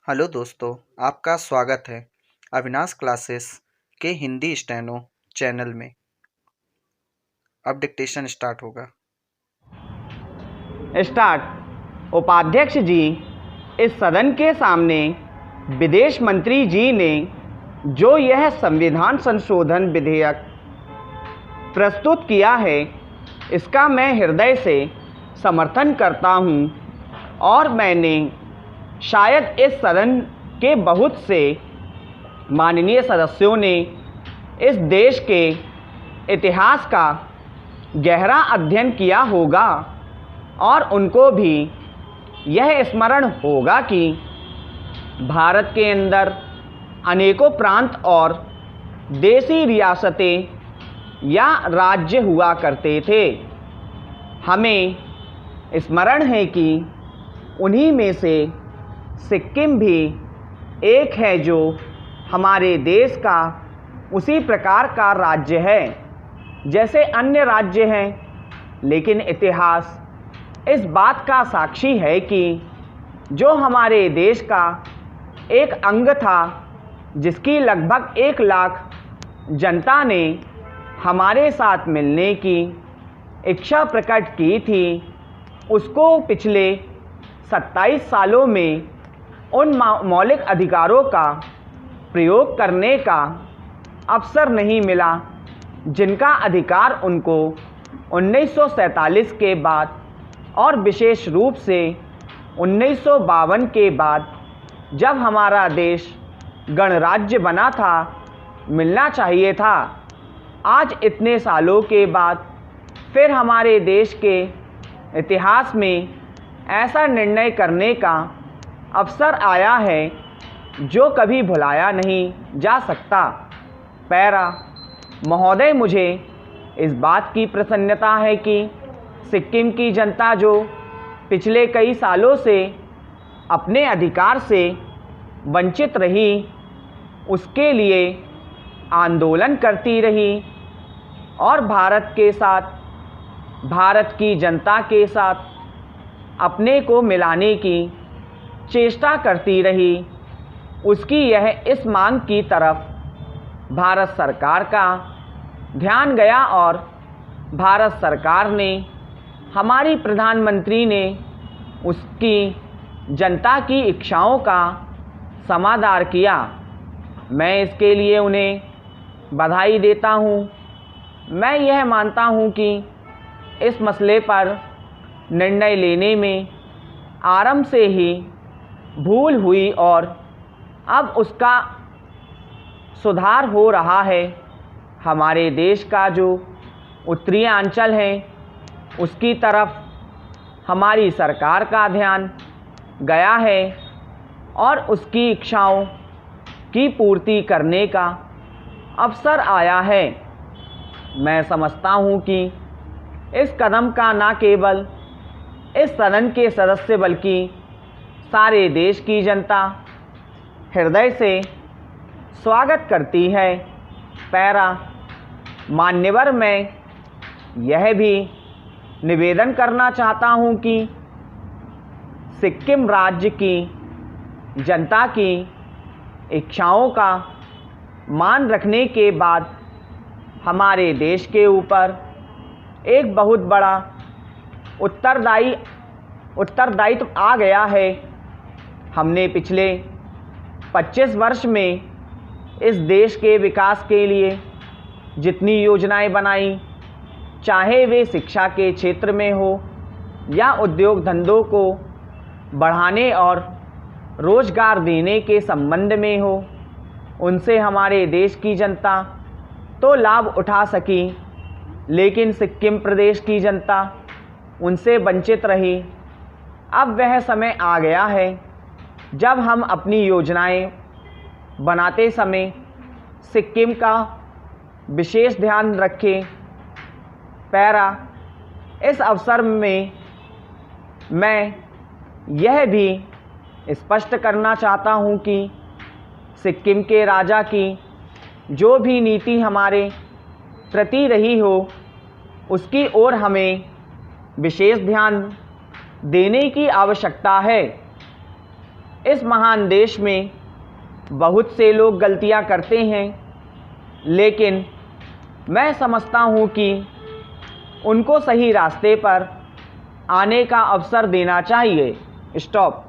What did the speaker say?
Hello दोस्तों, आपका स्वागत है अविनाश क्लासेस के हिंदी स्टेनो चैनल में। अब डिक्टेशन स्टार्ट होगा। स्टार्ट। उपाध्यक्ष जी, इस सदन के सामने विदेश मंत्री जी ने जो यह संविधान संशोधन विधेयक प्रस्तुत किया है, इसका मैं हृदय से समर्थन करता हूं और मैंने शायद इस सदन के बहुत से माननीय सदस्यों ने इस देश के इतिहास का गहरा अध्ययन किया होगा और उनको भी यह स्मरण होगा कि भारत के अंदर अनेकों प्रांत और देसी रियासतें या राज्य हुआ करते थे। हमें स्मरण है कि उन्हीं में से सिक्किम भी एक है जो हमारे देश का उसी प्रकार का राज्य है जैसे अन्य राज्य हैं, लेकिन इतिहास इस बात का साक्षी है कि जो हमारे देश का एक अंग था, जिसकी लगभग 1 लाख जनता ने हमारे साथ मिलने की इच्छा प्रकट की थी, उसको पिछले 27 सालों में उन मौलिक अधिकारों का प्रयोग करने का अवसर नहीं मिला, जिनका अधिकार उनको 1947 के बाद और विशेष रूप से 1952 के बाद जब हमारा देश गणराज्य बना था, मिलना चाहिए था। आज इतने सालों के बाद फिर हमारे देश के इतिहास में ऐसा निर्णय करने का अवसर आया है जो कभी भुलाया नहीं जा सकता। पैरा महोदय, मुझे इस बात की प्रसन्नता है कि सिक्किम की जनता जो पिछले कई सालों से अपने अधिकार से वंचित रही, उसके लिए आंदोलन करती रही और भारत के साथ, भारत की जनता के साथ अपने को मिलाने की चेष्टा करती रही, उसकी यह इस मांग की तरफ भारत सरकार का ध्यान गया और भारत सरकार ने, हमारी प्रधानमंत्री ने उसकी जनता की इच्छाओं का समादार किया। मैं इसके लिए उन्हें बधाई देता हूँ। मैं यह मानता हूँ कि इस मसले पर निर्णय लेने में आरंभ से ही भूल हुई और अब उसका सुधार हो रहा है। हमारे देश का जो उत्तरी अंचल है, उसकी तरफ हमारी सरकार का ध्यान गया है और उसकी इच्छाओं की पूर्ति करने का अवसर आया है। मैं समझता हूँ कि इस कदम का न केवल इस सदन के सदस्य बल्कि सारे देश की जनता हृदय से स्वागत करती है। पैरा मान्यवर, मैं यह भी निवेदन करना चाहता हूँ कि सिक्किम राज्य की जनता की इच्छाओं का मान रखने के बाद हमारे देश के ऊपर एक बहुत बड़ा उत्तरदायित्व आ गया है। हमने पिछले 25 वर्ष में इस देश के विकास के लिए जितनी योजनाएं बनाई, चाहे वे शिक्षा के क्षेत्र में हो या उद्योग धंधों को बढ़ाने और रोजगार देने के संबंध में हो, उनसे हमारे देश की जनता तो लाभ उठा सकी, लेकिन सिक्किम प्रदेश की जनता उनसे वंचित रही। अब वह समय आ गया है जब हम अपनी योजनाएं बनाते समय सिक्किम का विशेष ध्यान रखें। पैरा इस अवसर में मैं यह भी स्पष्ट करना चाहता हूँ कि सिक्किम के राजा की जो भी नीति हमारे प्रति रही हो, उसकी ओर हमें विशेष ध्यान देने की आवश्यकता है। इस महान देश में बहुत से लोग गलतियां करते हैं, लेकिन मैं समझता हूं कि उनको सही रास्ते पर आने का अवसर देना चाहिए। स्टॉप।